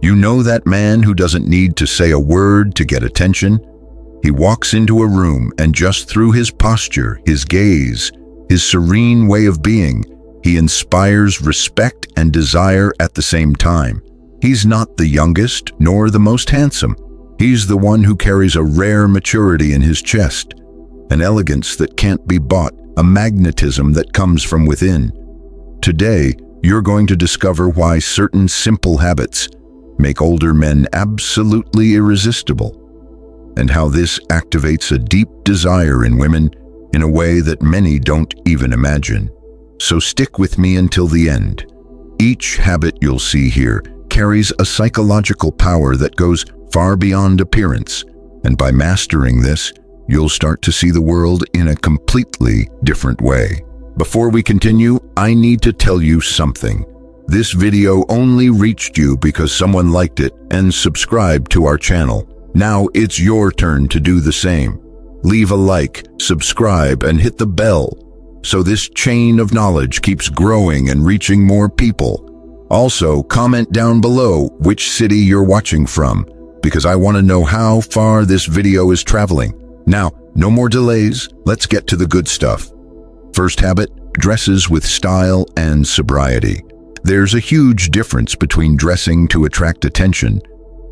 You know that man who doesn't need to say a word to get attention? He walks into a room and just through his posture, his gaze, his serene way of being, he inspires respect and desire at the same time. He's not the youngest nor the most handsome. He's the one who carries a rare maturity in his chest, an elegance that can't be bought, a magnetism that comes from within. Today, you're going to discover why certain simple habits make older men absolutely irresistible, and how this activates a deep desire in women in a way that many don't even imagine. So stick with me until the end. Each habit you'll see here carries a psychological power that goes far beyond appearance, and by mastering this, you'll start to see the world in a completely different way. Before we continue, I need to tell you something. This video only reached you because someone liked it and subscribed to our channel. Now it's your turn to do the same. Leave a like, subscribe, and hit the bell so this chain of knowledge keeps growing and reaching more people. Also, comment down below which city you're watching from, because I want to know how far this video is traveling. Now, no more delays, let's get to the good stuff. First habit, dresses with style and sobriety. There's a huge difference between dressing to attract attention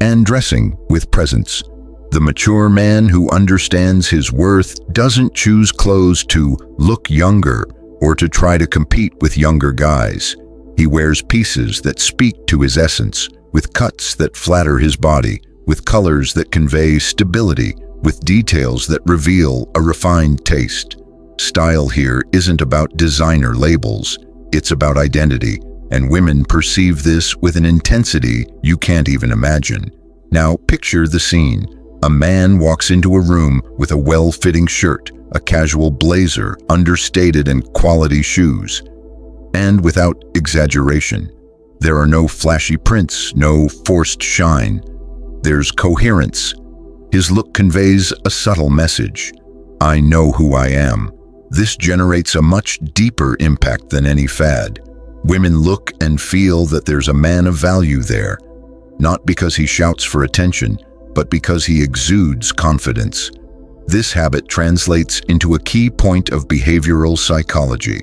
and dressing with presence. The mature man who understands his worth doesn't choose clothes to look younger or to try to compete with younger guys. He wears pieces that speak to his essence, with cuts that flatter his body, with colors that convey stability, with details that reveal a refined taste. Style here isn't about designer labels, it's about identity, and women perceive this with an intensity you can't even imagine. Now picture the scene. A man walks into a room with a well-fitting shirt, a casual blazer, understated and quality shoes. And without exaggeration, there are no flashy prints, no forced shine. There's coherence. His look conveys a subtle message. I know who I am. This generates a much deeper impact than any fad. Women look and feel that there's a man of value there, not because he shouts for attention, but because he exudes confidence. This habit translates into a key point of behavioral psychology.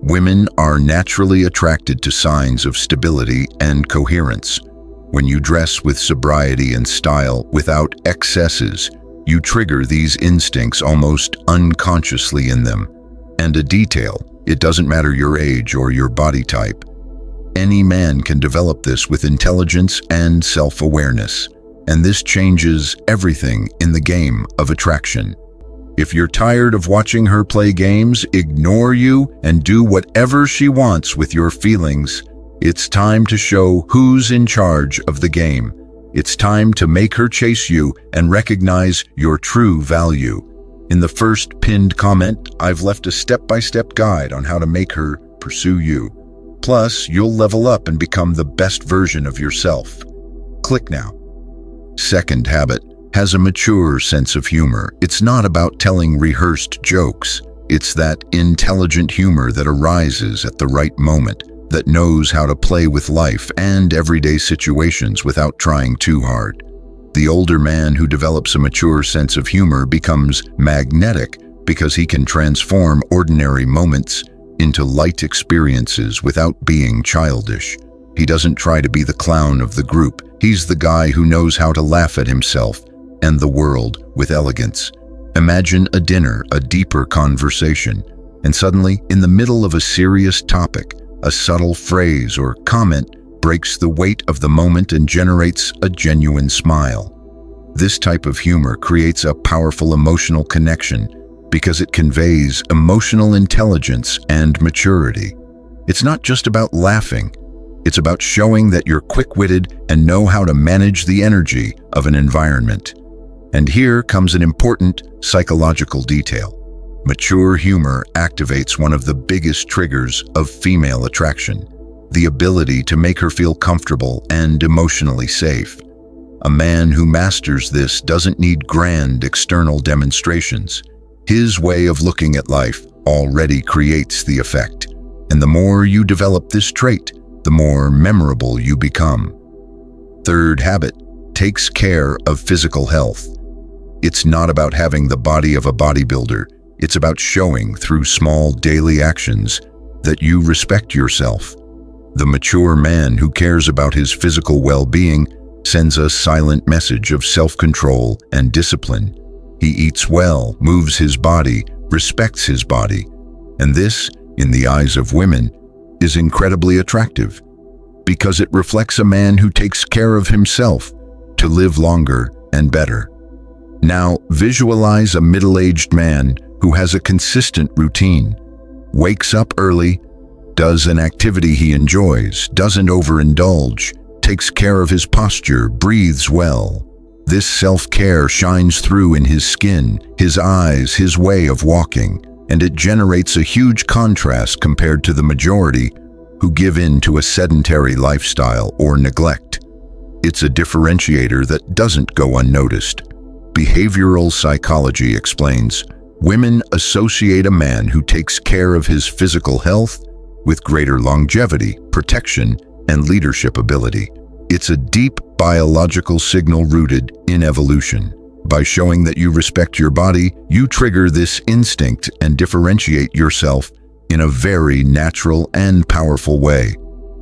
Women are naturally attracted to signs of stability and coherence. When you dress with sobriety and style without excesses, you trigger these instincts almost unconsciously in them. And a detail, it doesn't matter your age or your body type. Any man can develop this with intelligence and self-awareness, and this changes everything in the game of attraction. If you're tired of watching her play games, ignore you, and do whatever she wants with your feelings, it's time to show who's in charge of the game. It's time to make her chase you and recognize your true value. In the first pinned comment, I've left a step-by-step guide on how to make her pursue you. Plus, you'll level up and become the best version of yourself. Click now. Second habit has a mature sense of humor. It's not about telling rehearsed jokes. It's that intelligent humor that arises at the right moment, that knows how to play with life and everyday situations without trying too hard. The older man who develops a mature sense of humor becomes magnetic because he can transform ordinary moments into light experiences without being childish. He doesn't try to be the clown of the group. He's the guy who knows how to laugh at himself and the world with elegance. Imagine a dinner, a deeper conversation, and suddenly, in the middle of a serious topic, a subtle phrase or comment breaks the weight of the moment and generates a genuine smile. This type of humor creates a powerful emotional connection because it conveys emotional intelligence and maturity. It's not just about laughing. It's about showing that you're quick-witted and know how to manage the energy of an environment. And here comes an important psychological detail. Mature humor activates one of the biggest triggers of female attraction, the ability to make her feel comfortable and emotionally safe. A man who masters this doesn't need grand external demonstrations. His way of looking at life already creates the effect. And the more you develop this trait, the more memorable you become. Third habit, takes care of physical health. It's not about having the body of a bodybuilder. It's about showing through small daily actions that you respect yourself. The mature man who cares about his physical well-being sends a silent message of self-control and discipline. He eats well, moves his body, respects his body. And this, in the eyes of women, is incredibly attractive because it reflects a man who takes care of himself to live longer and better. Now, visualize a middle-aged man who has a consistent routine, wakes up early, does an activity he enjoys, doesn't overindulge, takes care of his posture, breathes well. This self-care shines through in his skin, his eyes, his way of walking, and it generates a huge contrast compared to the majority who give in to a sedentary lifestyle or neglect. It's a differentiator that doesn't go unnoticed. Behavioral psychology explains, women associate a man who takes care of his physical health with greater longevity, protection, and leadership ability. It's a deep biological signal rooted in evolution. By showing that you respect your body, you trigger this instinct and differentiate yourself in a very natural and powerful way.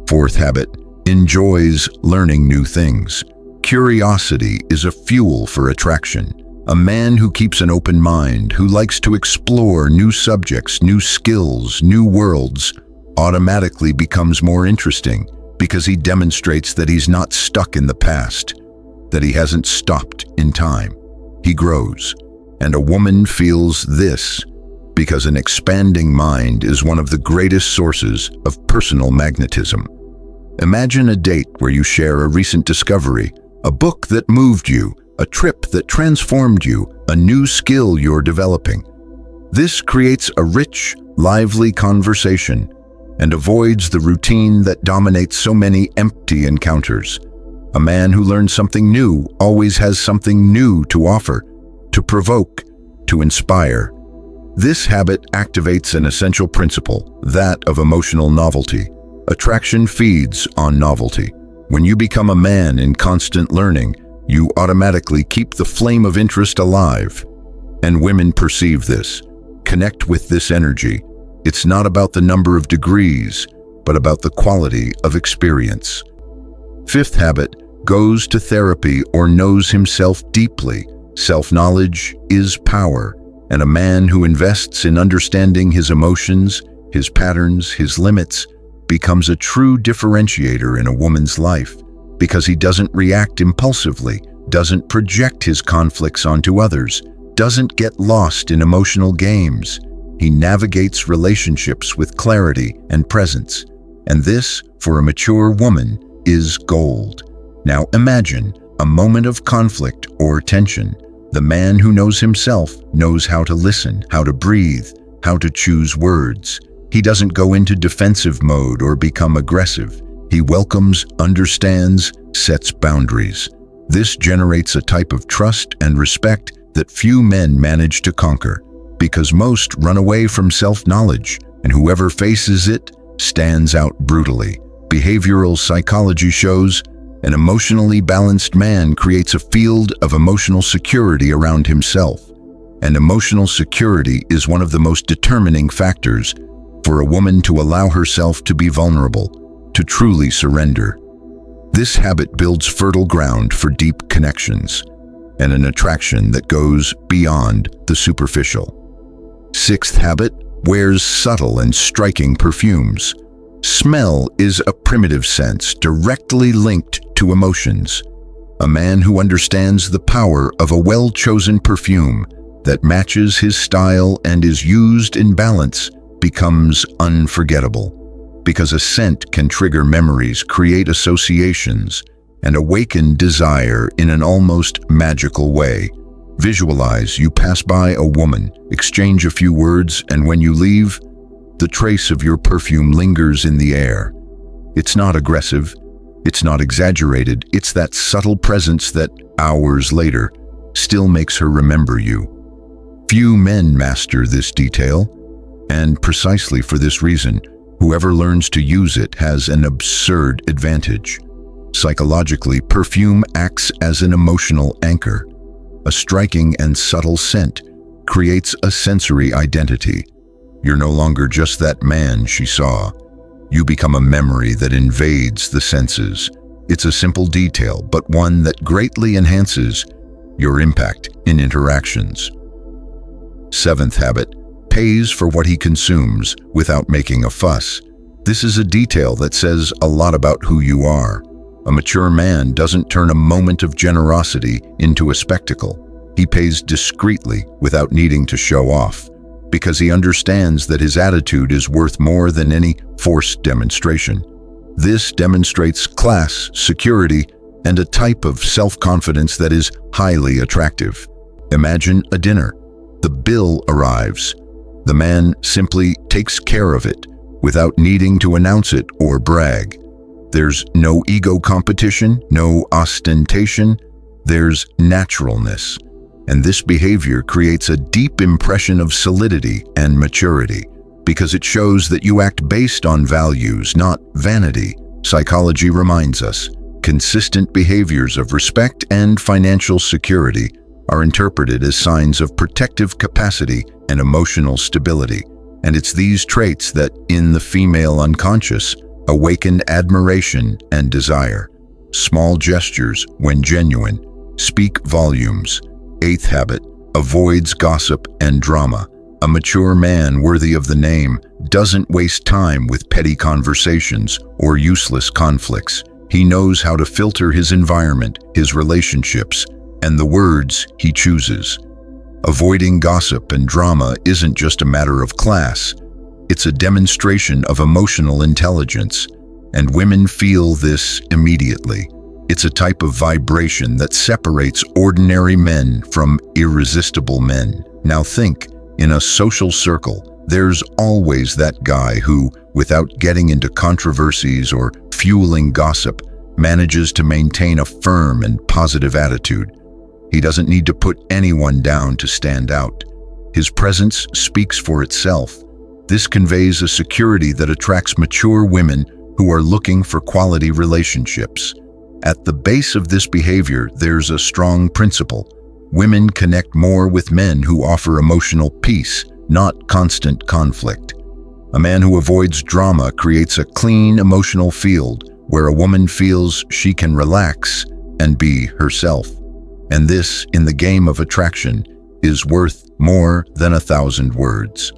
Fourth habit, enjoys learning new things. Curiosity is a fuel for attraction. A man who keeps an open mind, who likes to explore new subjects, new skills, new worlds, automatically becomes more interesting because he demonstrates that he's not stuck in the past, that he hasn't stopped in time. He grows, and a woman feels this because an expanding mind is one of the greatest sources of personal magnetism. Imagine a date where you share a recent discovery, a book that moved you, a trip that transformed you, a new skill you're developing. This creates a rich, lively conversation and avoids the routine that dominates so many empty encounters. A man who learns something new always has something new to offer, to provoke, to inspire. This habit activates an essential principle, that of emotional novelty. Attraction feeds on novelty. When you become a man in constant learning, you automatically keep the flame of interest alive. And women perceive this, connect with this energy. It's not about the number of degrees, but about the quality of experience. Fifth habit, goes to therapy or knows himself deeply. Self-knowledge is power, and a man who invests in understanding his emotions, his patterns, his limits, becomes a true differentiator in a woman's life because he doesn't react impulsively, doesn't project his conflicts onto others, doesn't get lost in emotional games. He navigates relationships with clarity and presence, and this, for a mature woman, is gold. Now imagine a moment of conflict or tension. The man who knows himself knows how to listen, how to breathe, how to choose words. He doesn't go into defensive mode or become aggressive. He welcomes, understands, sets boundaries. This generates a type of trust and respect that few men manage to conquer, because most run away from self-knowledge, and whoever faces it stands out brutally. Behavioral psychology shows an emotionally balanced man creates a field of emotional security around himself, and emotional security is one of the most determining factors for a woman to allow herself to be vulnerable, to truly surrender. This habit builds fertile ground for deep connections and an attraction that goes beyond the superficial. Sixth habit, wears subtle and striking perfumes. Smell is a primitive sense directly linked to emotions. A man who understands the power of a well-chosen perfume that matches his style and is used in balance becomes unforgettable, because a scent can trigger memories, create associations, and awaken desire in an almost magical way. Visualize you pass by a woman, exchange a few words, and when you leave, the trace of your perfume lingers in the air. It's not aggressive, it's not exaggerated, it's that subtle presence that, hours later, still makes her remember you. Few men master this detail, and precisely for this reason, whoever learns to use it has an absurd advantage. Psychologically, perfume acts as an emotional anchor. A striking and subtle scent creates a sensory identity. You're no longer just that man she saw. You become a memory that invades the senses. It's a simple detail, but one that greatly enhances your impact in interactions. 7th habit, pays for what he consumes without making a fuss. This is a detail that says a lot about who you are. A mature man doesn't turn a moment of generosity into a spectacle. He pays discreetly without needing to show off, because he understands that his attitude is worth more than any forced demonstration. This demonstrates class, security, and a type of self-confidence that is highly attractive. Imagine a dinner. The bill arrives. The man simply takes care of it without needing to announce it or brag. There's no ego competition, no ostentation. There's naturalness. And this behavior creates a deep impression of solidity and maturity, because it shows that you act based on values, not vanity. Psychology reminds us, consistent behaviors of respect and financial security are interpreted as signs of protective capacity and emotional stability. And it's these traits that, in the female unconscious, awaken admiration and desire. Small gestures, when genuine, speak volumes. 8th habit, avoids gossip and drama. A mature man worthy of the name doesn't waste time with petty conversations or useless conflicts. He knows how to filter his environment, his relationships, and the words he chooses. Avoiding gossip and drama isn't just a matter of class. It's a demonstration of emotional intelligence, and women feel this immediately. It's a type of vibration that separates ordinary men from irresistible men. Now think, in a social circle, there's always that guy who, without getting into controversies or fueling gossip, manages to maintain a firm and positive attitude. He doesn't need to put anyone down to stand out. His presence speaks for itself. This conveys a security that attracts mature women who are looking for quality relationships. At the base of this behavior, there's a strong principle. Women connect more with men who offer emotional peace, not constant conflict. A man who avoids drama creates a clean emotional field where a woman feels she can relax and be herself. And this, in the game of attraction, is worth more than 1,000 words.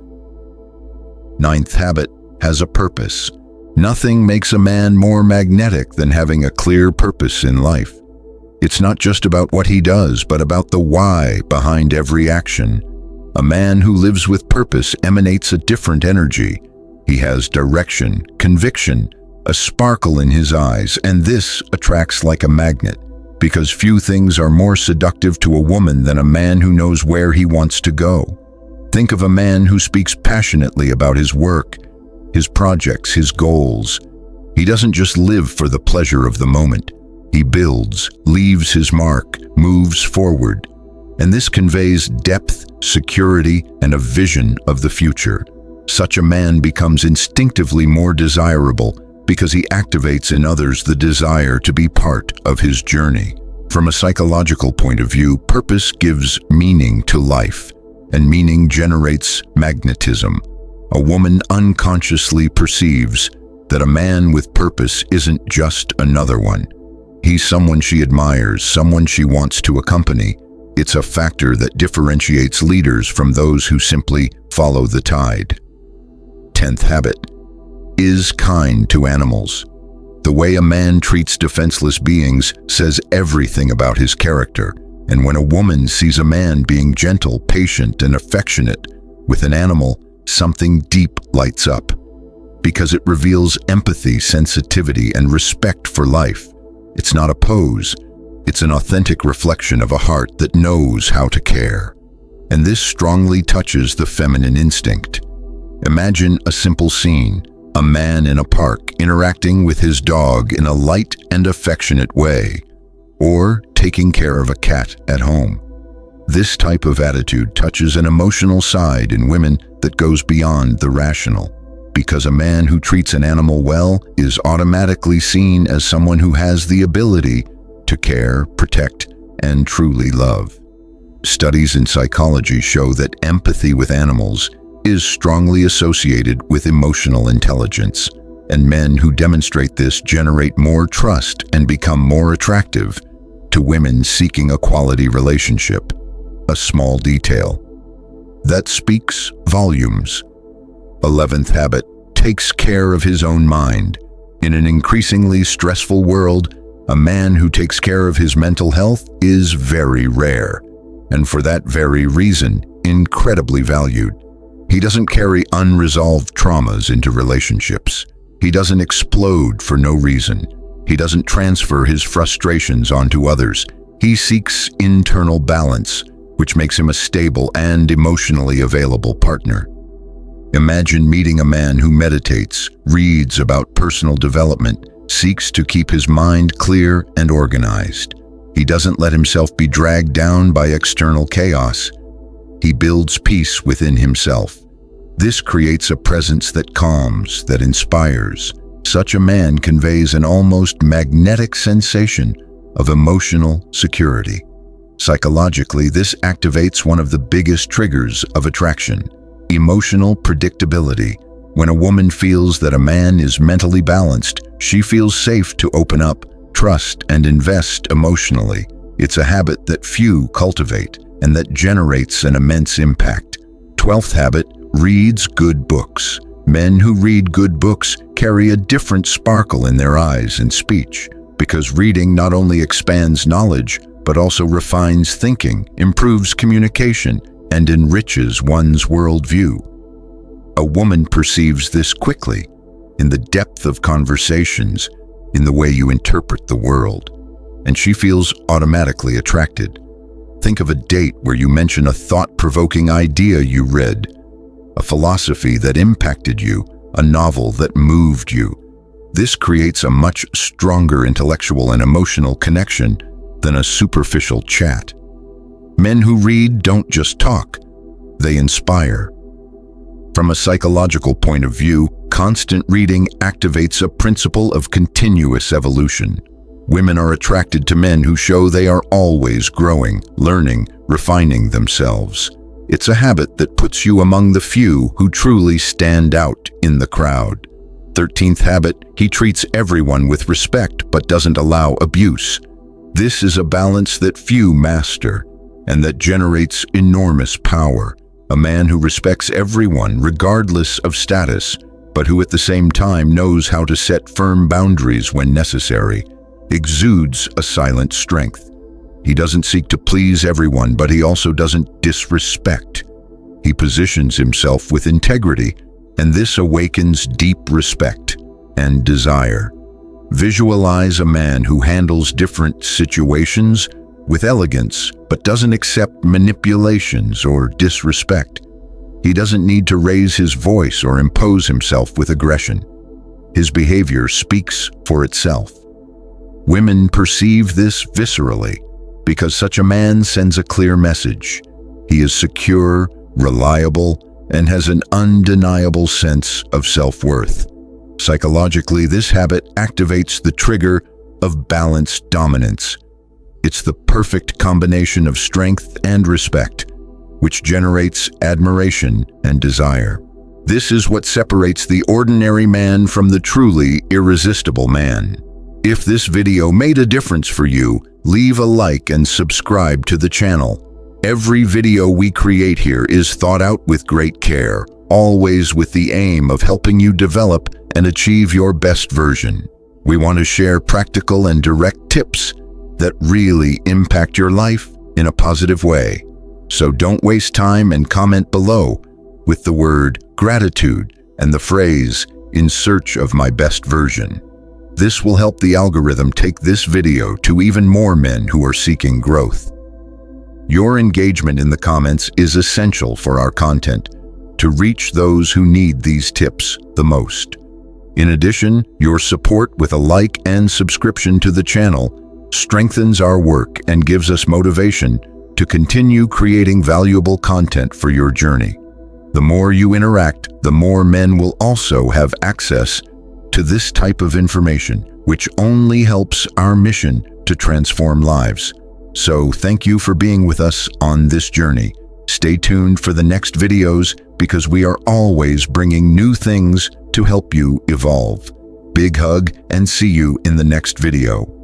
9th habit, has a purpose. Nothing makes a man more magnetic than having a clear purpose in life. It's not just about what he does, but about the why behind every action. A man who lives with purpose emanates a different energy. He has direction, conviction, a sparkle in his eyes, and this attracts like a magnet, because few things are more seductive to a woman than a man who knows where he wants to go. Think of a man who speaks passionately about his work, his projects, his goals. He doesn't just live for the pleasure of the moment. He builds, leaves his mark, moves forward. And this conveys depth, security, and a vision of the future. Such a man becomes instinctively more desirable because he activates in others the desire to be part of his journey. From a psychological point of view, purpose gives meaning to life, and meaning generates magnetism. A woman unconsciously perceives that a man with purpose isn't just another one. He's someone she admires, someone she wants to accompany. It's a factor that differentiates leaders from those who simply follow the tide. 10th habit, is kind to animals. The way a man treats defenseless beings says everything about his character. And when a woman sees a man being gentle, patient, and affectionate with an animal, something deep lights up, because it reveals empathy, sensitivity, and respect for life. It's not a pose. It's an authentic reflection of a heart that knows how to care. And this strongly touches the feminine instinct. Imagine a simple scene, a man in a park interacting with his dog in a light and affectionate way, or taking care of a cat at home. This type of attitude touches an emotional side in women that goes beyond the rational. because a man who treats an animal well is automatically seen as someone who has the ability to care, protect, and truly love. Studies in psychology show that empathy with animals is strongly associated with emotional intelligence, and men who demonstrate this generate more trust and become more attractive to women seeking a quality relationship. A small detail that speaks volumes. 11th habit: takes care of his own mind. In an increasingly stressful world, a man who takes care of his mental health is very rare, and for that very reason, incredibly valued. He doesn't carry unresolved traumas into relationships. He doesn't explode for no reason. He doesn't transfer his frustrations onto others. He seeks internal balance, which makes him a stable and emotionally available partner. Imagine meeting a man who meditates, reads about personal development, seeks to keep his mind clear and organized. He doesn't let himself be dragged down by external chaos. He builds peace within himself. This creates a presence that calms, that inspires. Such a man conveys an almost magnetic sensation of emotional security. Psychologically, this activates one of the biggest triggers of attraction: emotional predictability. When a woman feels that a man is mentally balanced, she feels safe to open up, trust, and invest emotionally. It's a habit that few cultivate and that generates an immense impact. 12th habit: reads good books. Men who read good books carry a different sparkle in their eyes and speech, because reading not only expands knowledge, but also refines thinking, improves communication, and enriches one's worldview. A woman perceives this quickly, in the depth of conversations, in the way you interpret the world, and she feels automatically attracted. Think of a date where you mention a thought-provoking idea you read, a philosophy that impacted you, a novel that moved you. This creates a much stronger intellectual and emotional connection than a superficial chat. Men who read don't just talk, they inspire. From a psychological point of view, constant reading activates a principle of continuous evolution. Women are attracted to men who show they are always growing, learning, refining themselves. It's a habit that puts you among the few who truly stand out in the crowd. 13th habit: he treats everyone with respect but doesn't allow abuse. This is a balance that few master, and that generates enormous power. A man who respects everyone regardless of status, but who at the same time knows how to set firm boundaries when necessary, exudes a silent strength. He doesn't seek to please everyone, but he also doesn't disrespect. He positions himself with integrity, and this awakens deep respect and desire. Visualize a man who handles different situations with elegance, but doesn't accept manipulations or disrespect. He doesn't need to raise his voice or impose himself with aggression. His behavior speaks for itself. Women perceive this viscerally, because such a man sends a clear message. He is secure, reliable, and has an undeniable sense of self-worth. Psychologically, this habit activates the trigger of balanced dominance. It's the perfect combination of strength and respect, which generates admiration and desire. This is what separates the ordinary man from the truly irresistible man. If this video made a difference for you, leave a like and subscribe to the channel. Every video we create here is thought out with great care, always with the aim of helping you develop and achieve your best version. We want to share practical and direct tips that really impact your life in a positive way. So don't waste time and comment below with the word gratitude and the phrase "in search of my best version." This will help the algorithm take this video to even more men who are seeking growth. Your engagement in the comments is essential for our content to reach those who need these tips the most. In addition, your support with a like and subscription to the channel strengthens our work and gives us motivation to continue creating valuable content for your journey. The more you interact, the more men will also have access to this type of information, which only helps our mission to transform lives. So thank you for being with us on this journey. Stay tuned for the next videos because we are always bringing new things to help you evolve. Big hug and see you in the next video.